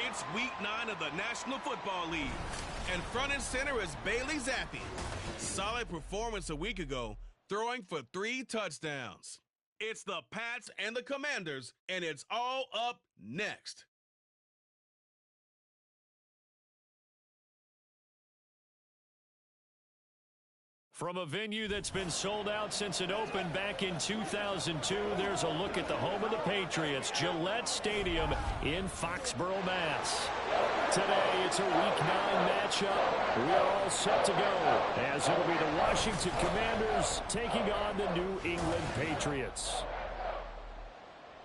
It's Week 9 of the National Football League. And front and center is Bailey Zappi. Solid performance a week ago, throwing for 3 touchdowns. It's the Pats and the Commanders, and it's all up next. From a venue that's been sold out since it opened back in 2002, there's a look at the home of the Patriots, Gillette Stadium in Foxborough, Mass. Today, it's a Week 9 matchup. We are all set to go, as it'll be the Washington Commanders taking on the New England Patriots.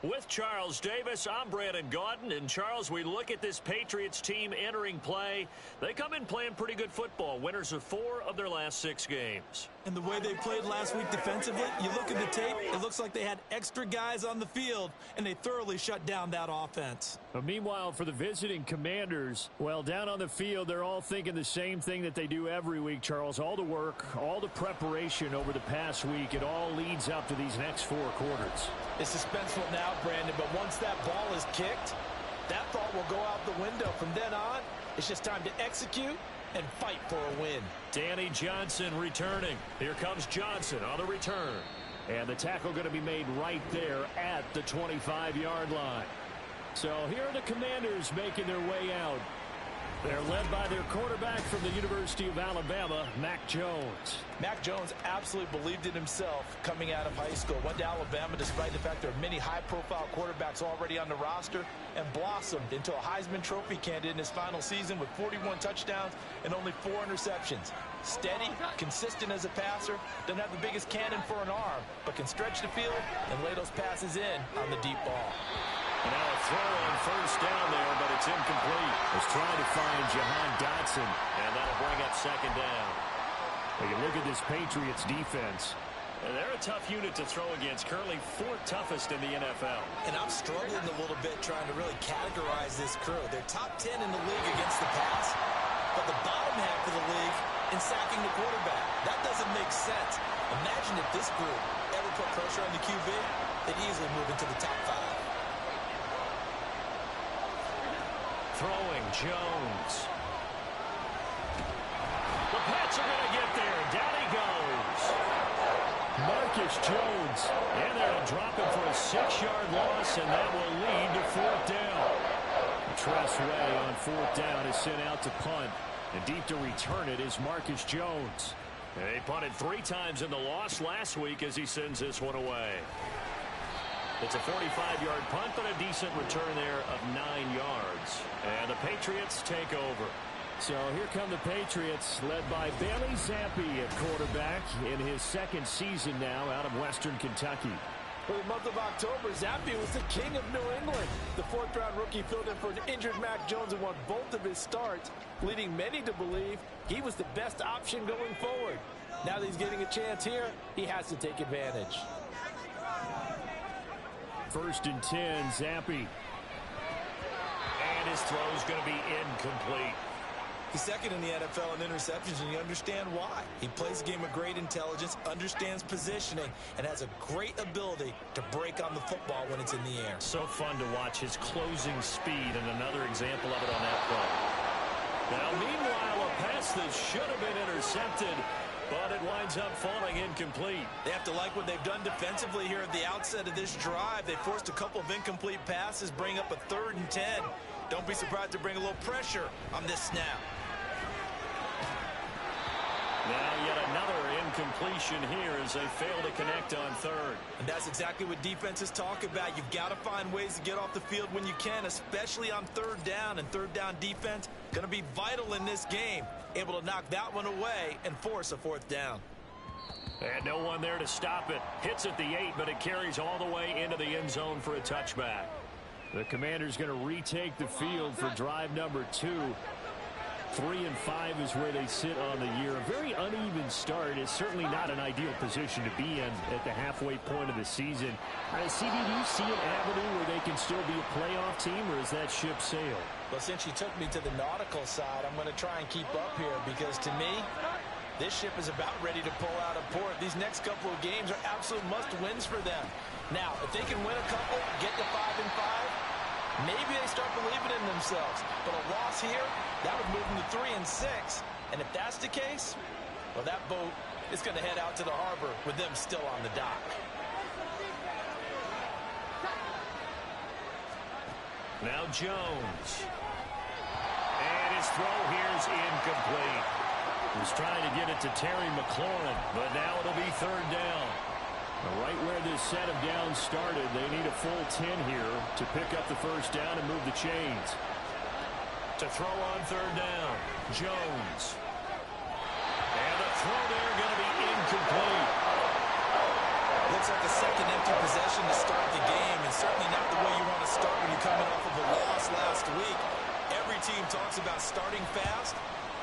With Charles Davis, I'm Brandon Gaudin. And, Charles, we look at this Patriots team entering play. They come in playing pretty good football. Winners of 4 of their last 6 games. And the way they played last week defensively, you look at the tape, it looks like they had extra guys on the field, and they thoroughly shut down that offense. But meanwhile, for the visiting Commanders, well, down on the field, they're all thinking the same thing that they do every week, Charles. All the work, all the preparation over the past week, it all leads up to these next 4 quarters. It's suspenseful now, Brandon, but once that ball is kicked, that thought will go out the window. From then on, it's just time to execute and fight for a win. Danny Johnson returning. Here comes Johnson on the return. And the tackle going to be made right there at the 25-yard line. So here are the Commanders making their way out. They're led by their quarterback from the University of Alabama, Mac Jones. Mac Jones absolutely believed in himself coming out of high school. Went to Alabama despite the fact there are many high-profile quarterbacks already on the roster, and blossomed into a Heisman Trophy candidate in his final season with 41 touchdowns and only 4 interceptions. Steady, consistent as a passer, doesn't have the biggest cannon for an arm, but can stretch the field and lay those passes in on the deep ball. And now a throw on first down there, but it's incomplete. He's trying to find Jahan Dotson, and that'll bring up second down. Well, you look at this Patriots defense. And they're a tough unit to throw against, currently 4th toughest in the NFL. And I'm struggling a little bit trying to really categorize this crew. They're top 10 in the league against the pass, but the bottom half of the league in sacking the quarterback. That doesn't make sense. Imagine if this group ever put pressure on the QB, they'd easily move into the top 5. Throwing Jones. The Pats are going to get there. Down he goes. Marcus Jones. And they'll drop him for a 6-yard loss, and that will lead to 4th down. Tressway on 4th down is sent out to punt. And deep to return it is Marcus Jones. And they punted 3 times in the loss last week as he sends this one away. It's a 45-yard punt, but a decent return there of 9 yards. And the Patriots take over. So here come the Patriots, led by Bailey Zappi at quarterback in his 2nd season now out of Western Kentucky. For the month of October, Zappi was the king of New England. The 4th-round rookie filled in for an injured Mac Jones and won both of his starts, leading many to believe he was the best option going forward. Now that he's getting a chance here, he has to take advantage. 1st and 10, Zappi. And his throw's going to be incomplete. He's 2nd in the NFL in interceptions, and you understand why. He plays a game of great intelligence, understands positioning, and has a great ability to break on the football when it's in the air. So fun to watch his closing speed, and another example of it on that play. Now, meanwhile, a pass that should have been intercepted, but it winds up falling incomplete. They have to like what they've done defensively here at the outset of this drive. They forced a couple of incomplete passes, bring up a 3rd and 10. Don't be surprised to bring a little pressure on this snap. Now yet another incompletion here as they fail to connect on 3rd. And that's exactly what defenses talk about. You've got to find ways to get off the field when you can, especially on 3rd down. And 3rd down defense going to be vital in this game. Able to knock that one away and force a 4th down. And no one there to stop it. Hits at the 8, but it carries all the way into the end zone for a touchback. The Commanders going to retake the field for drive number 2. 3 and 5 is where they sit on the year. A very uneven start is certainly not an ideal position to be in at the halfway point of the season. CD, do you see an avenue where they can still be a playoff team, or is that ship sailed? Well, since you took me to the nautical side, I'm going to try and keep up here because to me, this ship is about ready to pull out of port. These next couple of games are absolute must-wins for them. Now, if they can win a couple, get to 5 and 5, maybe they start believing in themselves. But a loss here, that would move them to 3-6. And if that's the case, well, that boat is going to head out to the harbor with them still on the dock. Now Jones. And his throw here is incomplete. He was trying to get it to Terry McLaurin, but now it'll be third down. Right where this set of downs started, they need a full 10 here to pick up the first down and move the chains. To throw on third down, Jones. And the throw there going to be incomplete. Looks like a second empty possession to start the game, and certainly not the way you want to start when you're coming off of a loss last week. Every team talks about starting fast.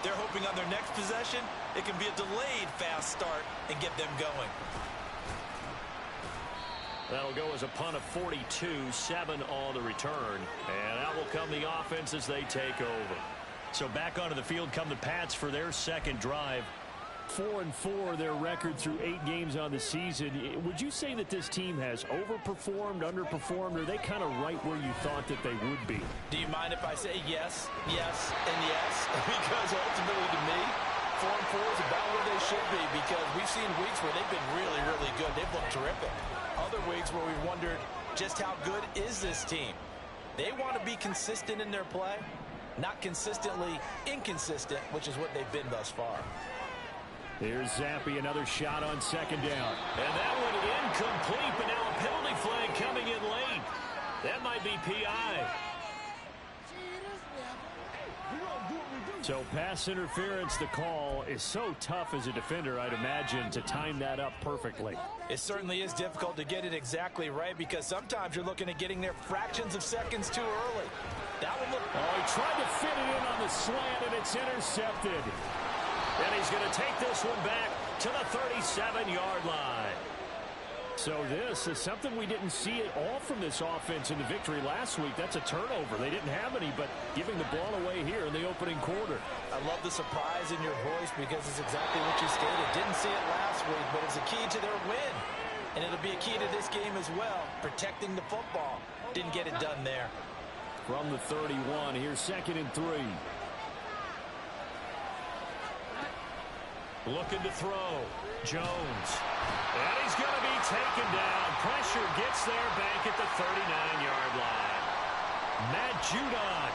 They're hoping on their next possession, it can be a delayed fast start and get them going. That'll go as a punt of 42, 7 on the return. And out will come the offense as they take over. So back onto the field come the Pats for their second drive. 4-4 their record through 8 games on the season. Would you say that this team has overperformed, underperformed, or are they kind of right where you thought that they would be? Do you mind if I say yes, yes, and yes? Because ultimately to me, 4-4 is about where they should be, because we've seen weeks where they've been really, really good. They've looked terrific. Other weeks where we've wondered just how good is this team. They want to be consistent in their play, not consistently inconsistent, which is what they've been thus far. Here's Zappi, another shot on second down. And that one incomplete, but now a penalty flag coming in late. That might be PI. So pass interference, the call is so tough as a defender, I'd imagine, to time that up perfectly. It certainly is difficult to get it exactly right, because sometimes you're looking at getting there fractions of seconds too early. That one looked... Oh, he tried to fit it in on the slant, and it's intercepted. And he's going to take this one back to the 37-yard line. So this is something we didn't see at all from this offense in the victory last week. That's a turnover. They didn't have any, but giving the ball away here in the opening quarter. I love the surprise in your voice, because it's exactly what you stated. Didn't see it last week, but it's a key to their win. And it'll be a key to this game as well, protecting the football. Didn't get it done there. From the 31, here's 2nd and 3. Looking to throw. Jones. And he's going to be taken down. Pressure gets there back at the 39-yard line. Matt Judon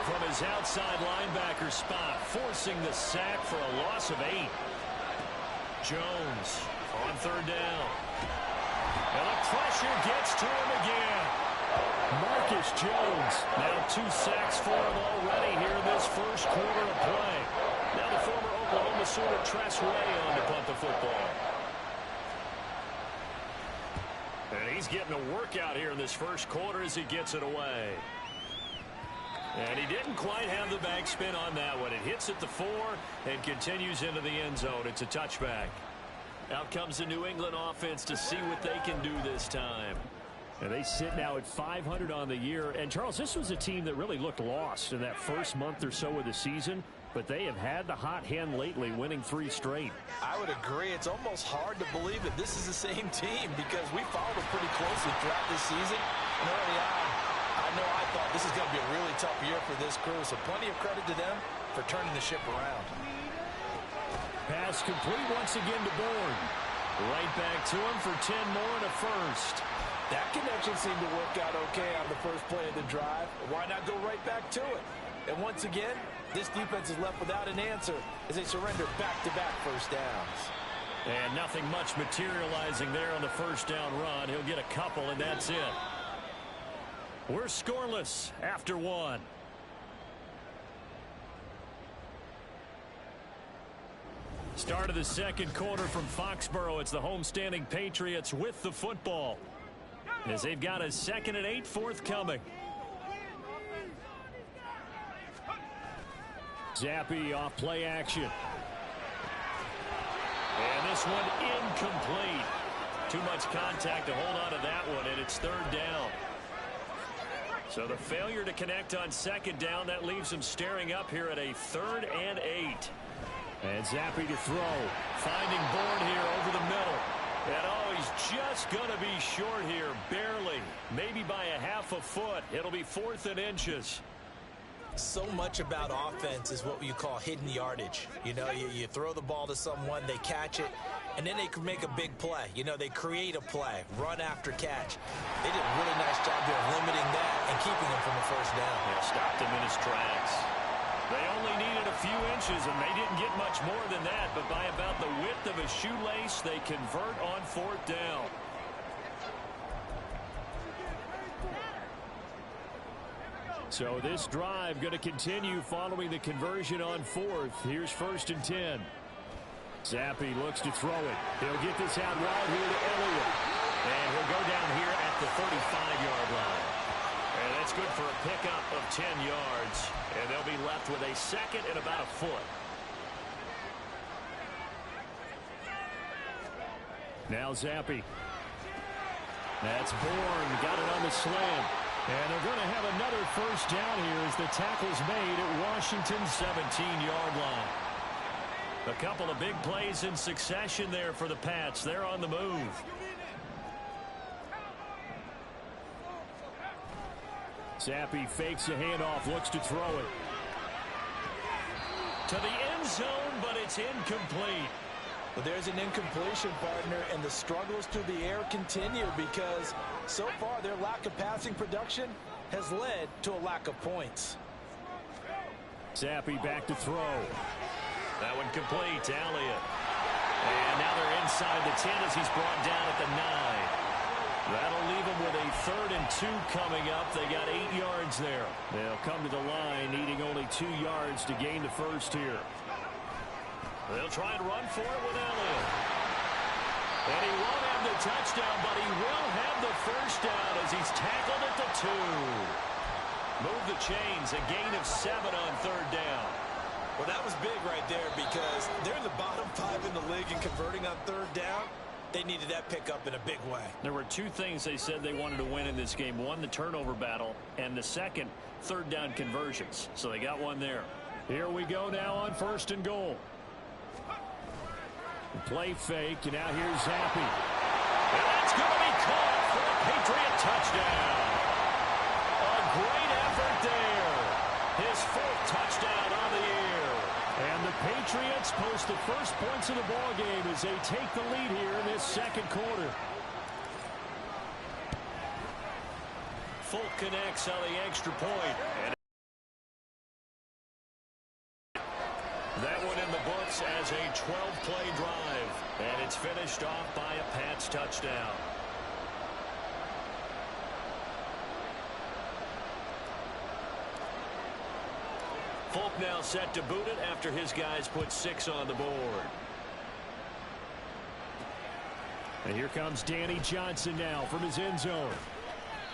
from his outside linebacker spot, forcing the sack for a loss of 8. Jones on third down. And the pressure gets to him again. Marcus Jones, now 2 sacks for him already here in this first quarter of play. Now the former Oklahoma Sooner Tress Way on to punt the football. And he's getting a workout here in this first quarter as he gets it away. And he didn't quite have the backspin on that one. It hits at the 4 and continues into the end zone. It's a touchback. Out comes the New England offense to see what they can do this time. And they sit now at 500 on the year. And, Charles, this was a team that really looked lost in that first month or so of the season. But they have had the hot hand lately, winning 3 straight. I would agree. It's almost hard to believe that this is the same team, because we followed them pretty closely throughout this season. And early on, I know I thought this is going to be a really tough year for this crew. So plenty of credit to them for turning the ship around. Pass complete once again to Bourne. Right back to him for 10 more and a first. That connection seemed to work out okay on the first play of the drive. Why not go right back to it? And once again, this defense is left without an answer as they surrender back-to-back first downs. And nothing much materializing there on the first down run. He'll get a couple, and that's it. We're scoreless after 1. Start of the second quarter from Foxborough. It's the homestanding Patriots with the football, as they've got a 2nd and 8 forthcoming. Zappi off play action. And this one incomplete. Too much contact to hold on to that one, and it's third down. So the failure to connect on second down, that leaves them staring up here at a 3rd and 8. And Zappi to throw. Finding Bourne here over the middle. And oh, he's just going to be short here, barely. Maybe by a half a foot. It'll be 4th and inches. So much about offense is what you call hidden yardage. You know, you throw the ball to someone, they catch it, and then they can make a big play. You know, they create a play, run after catch. They did a really nice job here of limiting that and keeping him from a first down. Yeah, stopped him in his tracks. They only needed a few inches, and they didn't get much more than that, but by about the width of a shoelace, they convert on 4th down. So this drive going to continue following the conversion on 4th. Here's 1st and 10. Zappe looks to throw it. He'll get this out wide here to Elliott. And he'll go down here at the 35-yard line. And that's good for a pickup of 10 yards. And they'll be left with a 2nd and about a foot. Now Zappe. That's Bourne. Got it on the slant. And they're going to have another first down here as the tackle's made at Washington's 17-yard line. A couple of big plays in succession there for the Pats. They're on the move. Zappe fakes a handoff, looks to throw it. To the end zone, but it's incomplete. But there's an incompletion, partner, and the struggles through the air continue because so far their lack of passing production has led to a lack of points. Zappe back to throw. That one complete to Elliott. And now they're inside the 10 as he's brought down at the 9. That'll leave them with a 3rd and 2 coming up. They got 8 yards there. They'll come to the line needing only 2 yards to gain the first here. They'll try and run for it with Elliott. And he won't have the touchdown, but he will have the first down as he's tackled at the 2. Move the chains, a gain of 7 on 3rd down. Well, that was big right there because they're in the bottom 5 in the league and converting on 3rd down. They needed that pickup in a big way. There were 2 things they said they wanted to win in this game. One, the turnover battle, and the second, 3rd down conversions. So they got one there. Here we go now on 1st and goal. Play fake, and now here's Zappe. And that's going to be caught for a Patriot touchdown. A great effort there. His 4th touchdown on the year. And the Patriots post the first points of the ballgame as they take the lead here in this 2nd quarter. Folk connects on the extra point. And that one in the books as a 12-play drive. And it's finished off by a Pats touchdown. Folk now set to boot it after his guys put 6 on the board. And here comes Danny Johnson now from his end zone.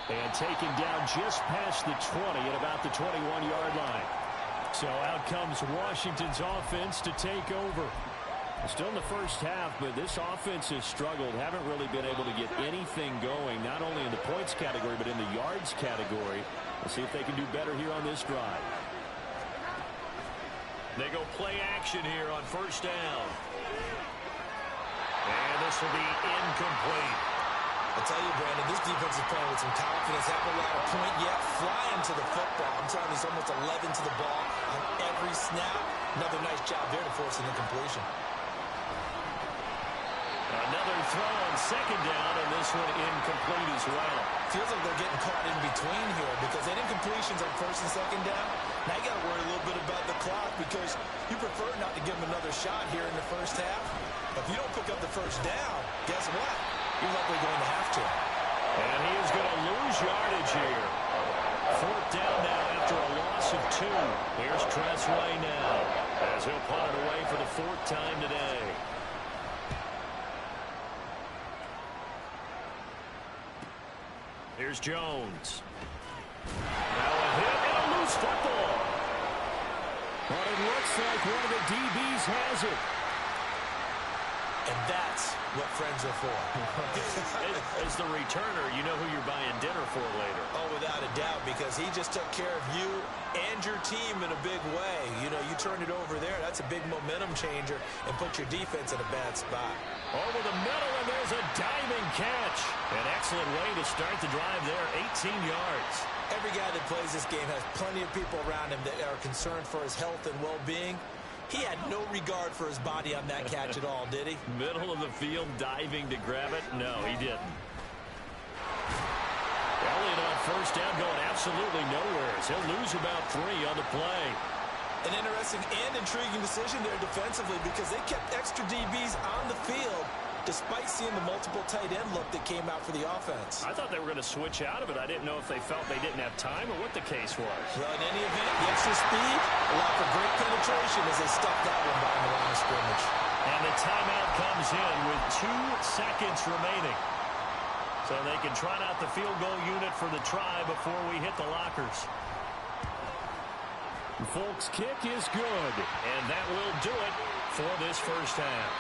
And taken down just past the 20 at about the 21-yard line. So out comes Washington's offense to take over. Still in the first half, but this offense has struggled. Haven't really been able to get anything going, not only in the points category, but in the yards category. We'll see if they can do better here on this drive. They go play action here on 1st down. And this will be incomplete. I tell you, Brandon, this defense is playing with some confidence. Haven't allowed a point yet. Flying to the football. I'm telling you, it's almost 11 to the ball on every snap. Another nice job there to force an incompletion. Another throw on 2nd down, and this one incomplete as well. Feels like they're getting caught in between here because they had incompletions on 1st and 2nd down. Now you got to worry a little bit about the clock because you prefer not to give them another shot here in the first half. If you don't pick up the first down, guess what? You're likely going to have to. And he is going to lose yardage here. 4th down now after a loss of 2. Here's Tressway now as he'll punt it away for the 4th time today. Here's Jones. Now a hit and a loose football. But it looks like one of the DBs has it. And that's what friends are for. As the returner, you know who you're buying dinner for later. Oh, without a doubt, because he just took care of you and your team in a big way. You know, you turn it over there. That's a big momentum changer and put your defense in a bad spot. Over the middle, and there's a diving catch. An excellent way to start the drive there, 18 yards. Every guy that plays this game has plenty of people around him that are concerned for his health and well-being. He had no regard for his body on that catch at all, did he? Middle of the field, diving to grab it. No, he didn't. Elliott on first down going absolutely nowhere. He'll lose about 3 on the play. An interesting and intriguing decision there defensively because they kept extra DBs on the field despite seeing the multiple tight end look that came out for the offense. I thought they were going to switch out of it. I didn't know if they felt they didn't have time or what the case was. Well, in any event, the extra speed allowed for great penetration as they stuffed that one behind the line of scrimmage. And the timeout comes in with 2 seconds remaining. So they can trot out the field goal unit for the try before we hit the lockers. Folks' kick is good, and that will do it for this first half.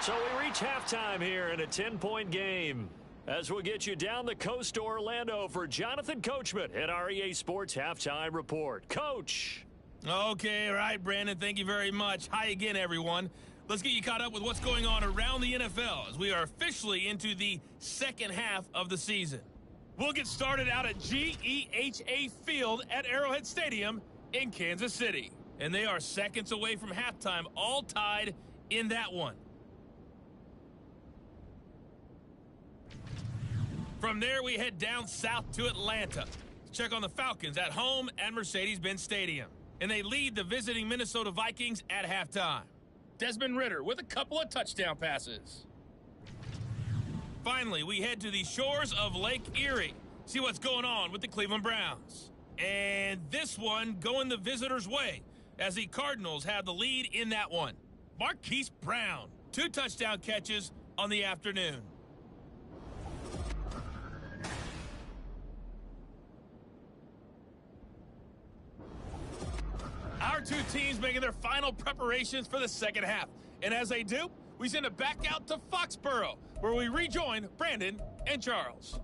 So we reach halftime here in a 10-point game. As we'll get you down the coast to Orlando for Jonathan Coachman at our EA Sports Halftime Report. Coach. Okay, all right, Brandon, thank you very much. Hi again, everyone. Let's get you caught up with what's going on around the NFL as we are officially into the second half of the season. We'll get started out at GEHA Field at Arrowhead Stadium in Kansas City. And they are seconds away from halftime, all tied in that one. From there, we head down south to Atlanta to check on the Falcons at home at Mercedes-Benz Stadium. And they lead the visiting Minnesota Vikings at halftime. Desmond Ridder with a couple of touchdown passes. Finally, we head to the shores of Lake Erie. See what's going on with the Cleveland Browns. And this one going the visitors' way as the Cardinals have the lead in that one. Marquise Brown, 2 touchdown catches on the afternoon. Our 2 teams making their final preparations for the second half. And as they do, we send it back out to Foxborough, where we rejoin Brandon and Charles.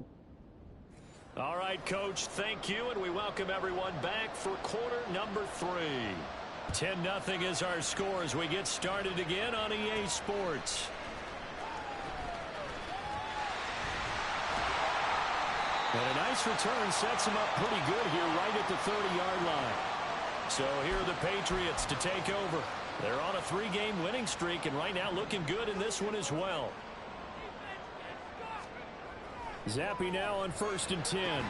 All right, Coach, thank you, and we welcome everyone back for quarter number 3. 10-0 is our score as we get started again on EA Sports. And a nice return sets them up pretty good here right at the 30-yard line. So here are the Patriots to take over. They're on a 3-game winning streak, and right now looking good in this one as well. Zappy now on 1st and 10.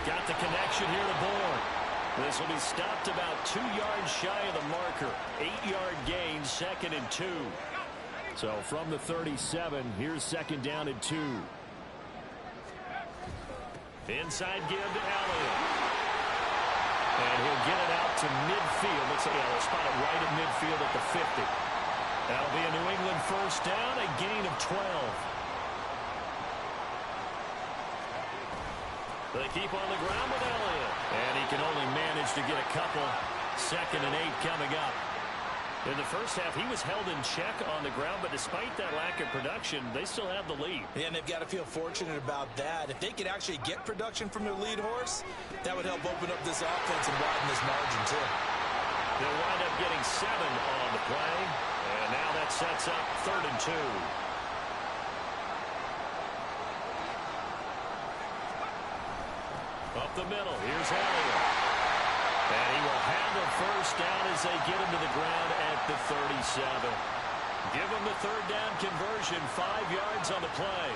Got the connection here to Bourne. This will be stopped about 2 yards shy of the marker. 8-yard gain, 2nd and 2. So from the 37, here's 2nd down and 2. Inside give to Elliott. And he'll get it out to midfield. Let's say they'll spot it right at midfield at the 50. That'll be a New England first down, a gain of 12. They keep on the ground with Elliott. And he can only manage to get a couple. 2nd and 8 coming up. In the first half, he was held in check on the ground, but despite that lack of production, they still have the lead. Yeah, and they've got to feel fortunate about that. If they could actually get production from their lead horse, that would help open up this offense and widen this margin, too. They'll wind up getting 7 on the play, and now that sets up 3rd and 2. Up the middle, here's Elliott. And he will have the first down as they get him to the ground at the 37. Give him the 3rd down conversion, 5 yards on the play.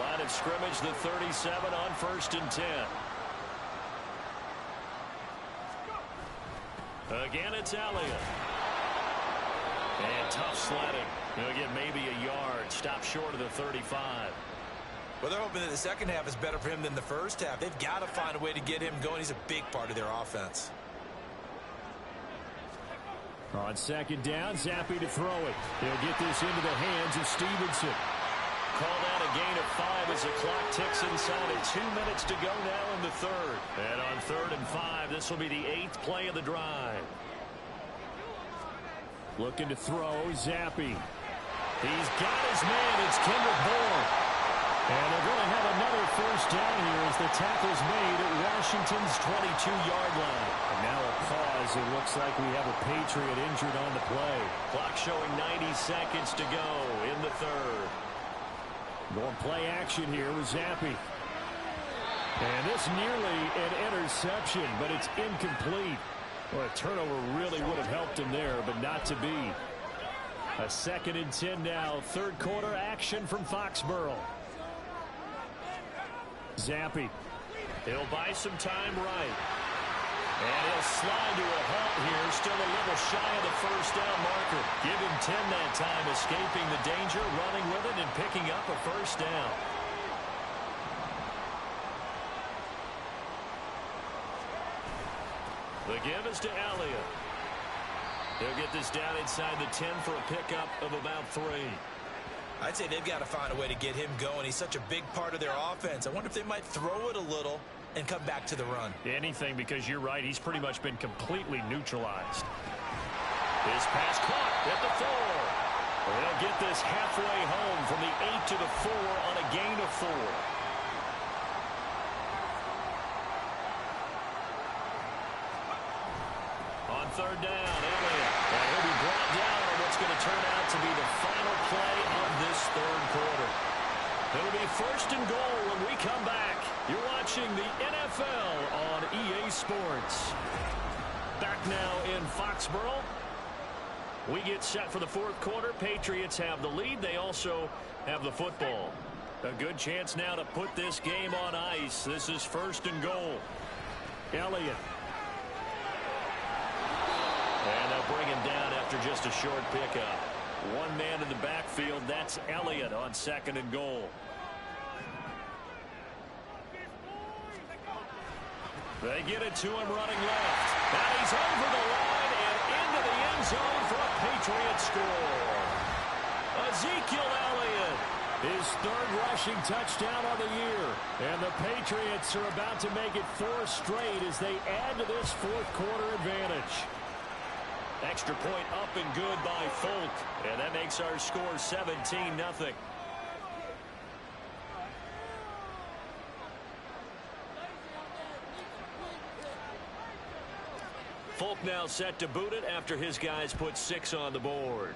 Line of scrimmage, the 37 on 1st and 10. Again, it's Elliott. And tough sledding. He'll get maybe a yard, stop short of the 35. Well, they're hoping that the second half is better for him than the first half. They've got to find a way to get him going. He's a big part of their offense. On 2nd down, Zappy to throw it. He'll get this into the hands of Stevenson. Called out a gain of 5 as the clock ticks inside of 2 minutes to go now in the 3rd. And on 3rd and 5, this will be the 8th play of the drive. Looking to throw, Zappy. He's got his man. It's Kendrick Bourne. And they're going to have another first down here as the tackle's made at Washington's 22-yard line. And now a pause. It looks like we have a Patriot injured on the play. Clock showing 90 seconds to go in the third. Going play action here with Zappi. And this nearly an interception, but it's incomplete. Well, a turnover really would have helped him there, but not to be. A 2nd and 10 now. Third quarter action from Foxborough. Zappi. He'll buy some time right. And he'll slide to a halt here. Still a little shy of the first down marker. Give him 10 that time, escaping the danger, running with it, and picking up a first down. The give is to Elliott. They'll get this down inside the 10 for a pickup of about 3. I'd say they've got to find a way to get him going. He's such a big part of their offense. I wonder if they might throw it a little and come back to the run. Anything, because you're right. He's pretty much been completely neutralized. His pass caught at the 4. They'll get this halfway home from the 8 to the 4 on a gain of 4. On third down, Elliott. And he'll be brought down on what's going to turn out to be the final play of this third quarter. It'll be 1st and goal when we come back. You're watching the NFL on EA Sports. Back now in Foxborough. We get set for the 4th quarter. Patriots have the lead. They also have the football. A good chance now to put this game on ice. This is 1st and goal. Elliott. And they'll bring him down after just a short pickup. One man in the backfield. That's Elliott on 2nd and goal. They get it to him running left. And he's over the line and into the end zone for a Patriot score. Ezekiel Elliott, his 3rd rushing touchdown of the year. And the Patriots are about to make it 4 straight as they add to this 4th quarter advantage. Extra point up and good by Folk. And that makes our score 17-0. Folk now set to boot it after his guys put 6 on the board.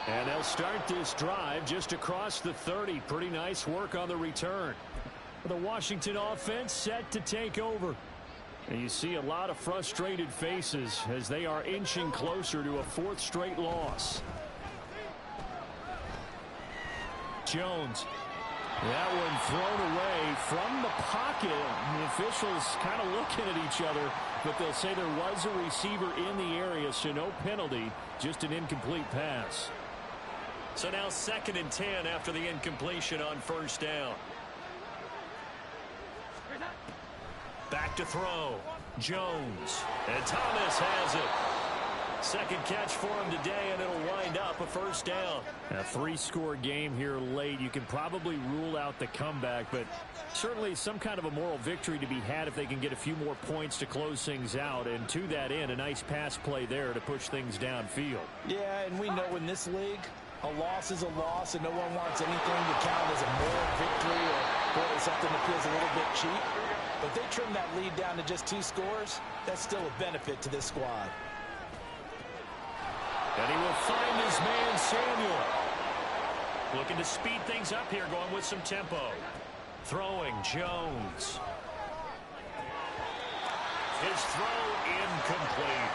And they'll start this drive just across the 30. Pretty nice work on the return. The Washington offense set to take over. And you see a lot of frustrated faces as they are inching closer to a 4th straight loss. Jones. That one thrown away from the pocket. The officials kind of looking at each other, but they'll say there was a receiver in the area, so no penalty, just an incomplete pass. So now 2nd and 10 after the incompletion on 1st down. Back to throw. Jones. And Thomas has it. 2nd catch for him today, and it'll wind up a 1st down. A 3-score game here late. You can probably rule out the comeback, but certainly some kind of a moral victory to be had if they can get a few more points to close things out. And to that end, a nice pass play there to push things downfield. Yeah, and we know in this league, a loss is a loss, and no one wants anything to count as a moral victory or something that feels a little bit cheap. But if they trim that lead down to just 2 scores, that's still a benefit to this squad. And he will find his man, Samuel. Looking to speed things up here, going with some tempo. Throwing, Jones. His throw incomplete.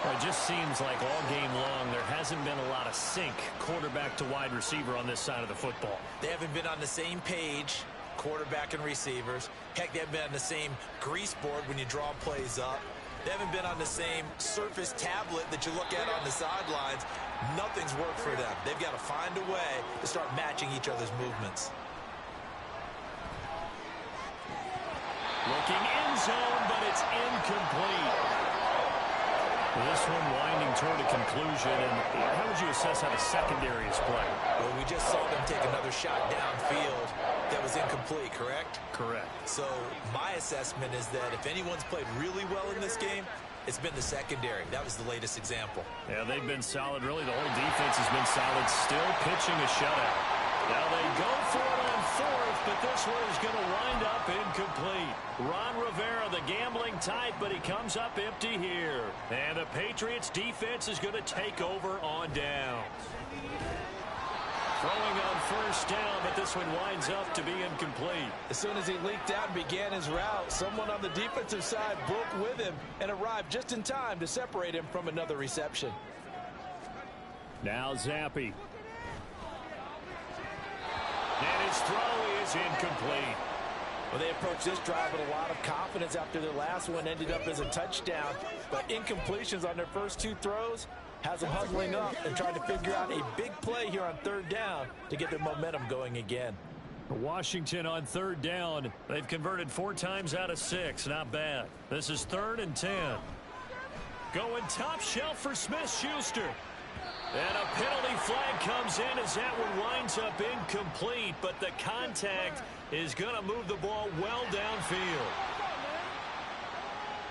Well, it just seems like all game long there hasn't been a lot of sync quarterback to wide receiver on this side of the football. They haven't been on the same page, quarterback and receivers. Heck, they haven't been on the same grease board when you draw plays up. They haven't been on the same surface tablet that you look at on the sidelines. Nothing's worked for them. They've got to find a way to start matching each other's movements. Looking end zone, but it's incomplete. This one winding toward a conclusion. And how would you assess how the secondary is playing? Well, we just saw them take another shot downfield that was incomplete, correct? Correct. So my assessment is that if anyone's played really well in this game, it's been the secondary. That was the latest example. Yeah, they've been solid. Really, the whole defense has been solid. Still pitching a shutout. Now they go for it on fourth, but this one is going to wind up incomplete. Ron Rivera, the gambling type, but he comes up empty here. And the Patriots defense is going to take over on downs. Throwing on first down, but this one winds up to be incomplete. As soon as he leaked out and began his route, someone on the defensive side broke with him and arrived just in time to separate him from another reception. Now Zappi. And his throw is incomplete. Well, they approached this drive with a lot of confidence after their last one ended up as a touchdown. But incompletions on their first two throws has them huddling up and trying to figure out a big play here on third down to get their momentum going again. Washington on third down. They've converted 4 times out of 6. Not bad. This is 3rd and 10. Going top shelf for Smith-Schuster. And a penalty flag comes in as that one winds up incomplete, but the contact is going to move the ball well downfield.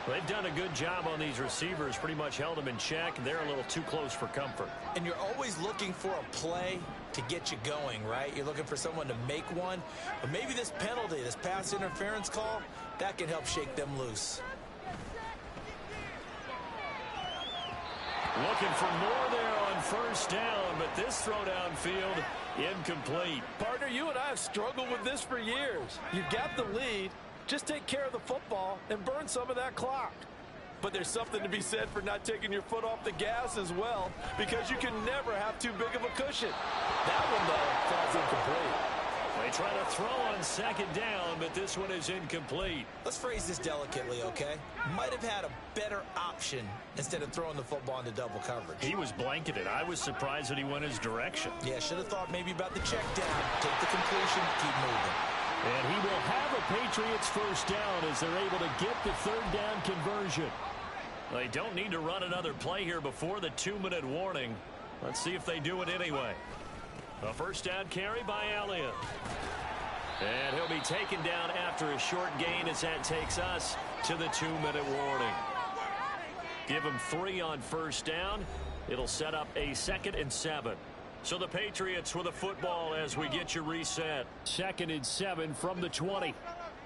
They've done a good job on these receivers, pretty much held them in check, and they're a little too close for comfort. And you're always looking for a play to get you going, right? You're looking for someone to make one, but maybe this penalty, this pass interference call, that can help shake them loose. Looking for more there on first down, but this throw downfield incomplete. Partner, you and I have struggled with this for years. You got the lead. Just take care of the football and burn some of that clock. But there's something to be said for not taking your foot off the gas as well, because you can never have too big of a cushion. That one, though, falls incomplete. They try to throw on second down, but this one is incomplete. Let's phrase this delicately, okay? Might have had a better option instead of throwing the football into double coverage. He was blanketed. I was surprised that he went his direction. Yeah, should have thought maybe about the check down, take the completion, keep moving. And he will have a Patriots first down as they're able to get the third down conversion. They don't need to run another play here before the 2-minute warning. Let's see if they do it anyway. A first down carry by Elliott. And he'll be taken down after a short gain as that takes us to the 2-minute warning. Give him 3 on first down. It'll set up a 2nd and 7. So the Patriots with a football as we get you reset. 2nd and 7 from the 20.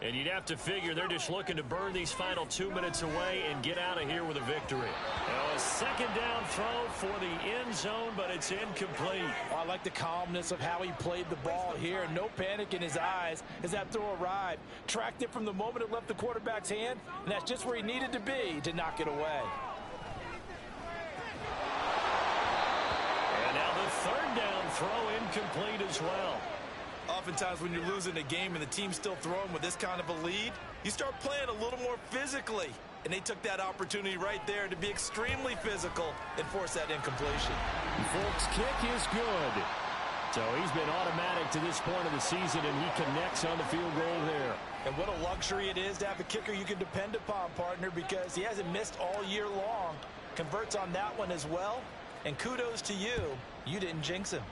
And you'd have to figure they're just looking to burn these final 2 minutes away and get out of here with a victory. Now a second down throw for the end zone, but it's incomplete. I like the calmness of how he played the ball here. No panic in his eyes as that throw arrived. Tracked it from the moment it left the quarterback's hand, and that's just where he needed to be to knock it away. And now the third down throw incomplete as well. Oftentimes when you're losing a game and the team's still throwing with this kind of a lead, you start playing a little more physically. And they took that opportunity right there to be extremely physical and force that incompletion. Folks' kick is good. So he's been automatic to this point of the season, and he connects on the field goal there. And what a luxury it is to have a kicker you can depend upon, partner, because he hasn't missed all year long. Converts on that one as well. And kudos to you. You didn't jinx him.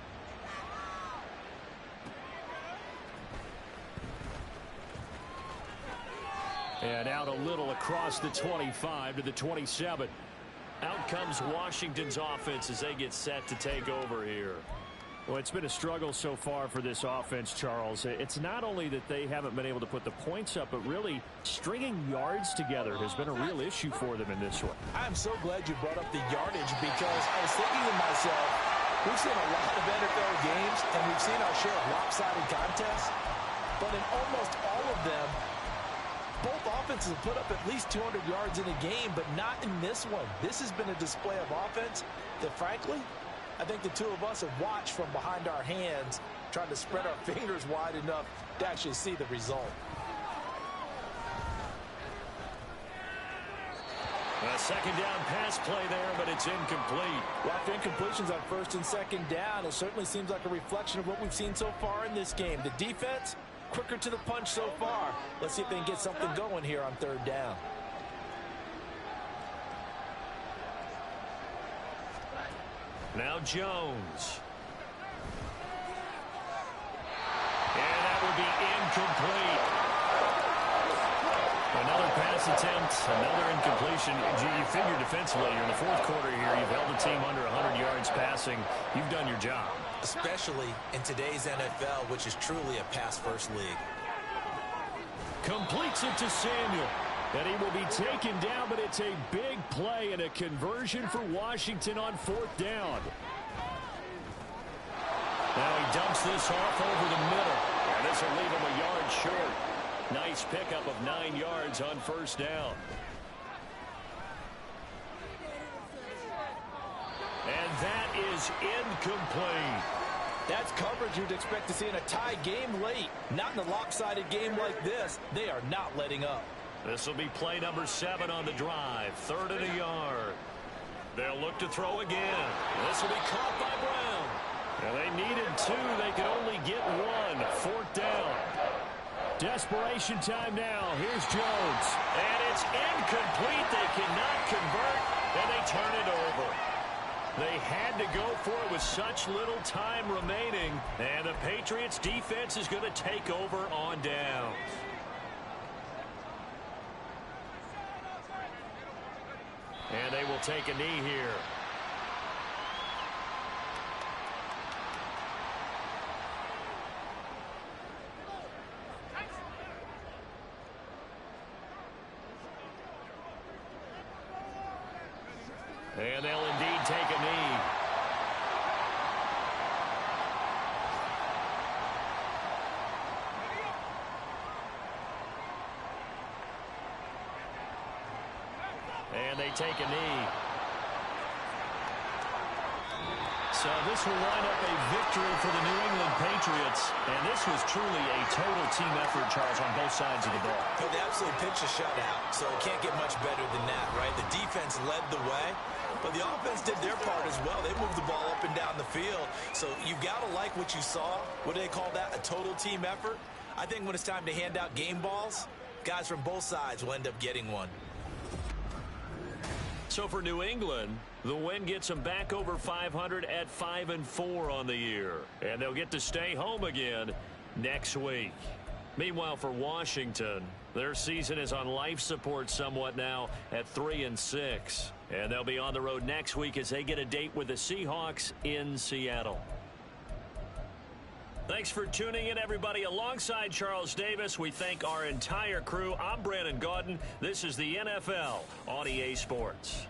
And out a little across the 25 to the 27. Out comes Washington's offense as they get set to take over here. Well, it's been a struggle so far for this offense, Charles. It's not only that they haven't been able to put the points up, but really stringing yards together has been a real issue for them in this one. I'm so glad you brought up the yardage because I was thinking to myself, we've seen a lot of NFL games and we've seen our share of lopsided contests, but in almost all of them, both offenses have put up at least 200 yards in a game, but not in this one. This has been a display of offense that, frankly, I think the two of us have watched from behind our hands, trying to spread our fingers wide enough to actually see the result. A second down pass play there, but it's incomplete. Well, after incompletions on first and second down, it certainly seems like a reflection of what we've seen so far in this game. The defense, quicker to the punch so far. Let's see if they can get something going here on third down. Now Jones. And that would be incomplete. Another pass pass attempt, another incompletion. You figure defensively, you're in the fourth quarter here. You've held the team under 100 yards passing. You've done your job. Especially in today's NFL, which is truly a pass-first league. Completes it to Samuel. And he will be taken down, but it's a big play and a conversion for Washington on fourth down. Now he dumps this off over the middle. And this will leave him a yard short. Nice pickup of 9 yards on first down. And that is incomplete. That's coverage you'd expect to see in a tie game late. Not in a lopsided game like this. They are not letting up. This will be play number 7 on the drive. 3rd and a yard. They'll look to throw again. This will be caught by Brown. And they needed 2. They could only get 1. 4th down. Desperation time now. Here's Jones. And it's incomplete. They cannot convert. And they turn it over. They had to go for it with such little time remaining. And the Patriots defense is going to take over on downs. And they will take a knee here. And they'll indeed take a knee. And they take a knee. So this will line up a victory for the New England Patriots. And this was truly a total team effort, Charles, on both sides of the ball. Well, they absolutely pitched a shutout, so it can't get much better than that, right? The defense led the way, but the offense did their part as well. They moved the ball up and down the field. So you've got to like what you saw. What do they call that? A total team effort? I think when it's time to hand out game balls, guys from both sides will end up getting one. So for New England, the win gets them back over 500 at 5-4 on the year. And they'll get to stay home again next week. Meanwhile, for Washington, their season is on life support somewhat now at 3-6. And they'll be on the road next week as they get a date with the Seahawks in Seattle. Thanks for tuning in, everybody. Alongside Charles Davis, we thank our entire crew. I'm Brandon Gaudin. This is the NFL on EA Sports.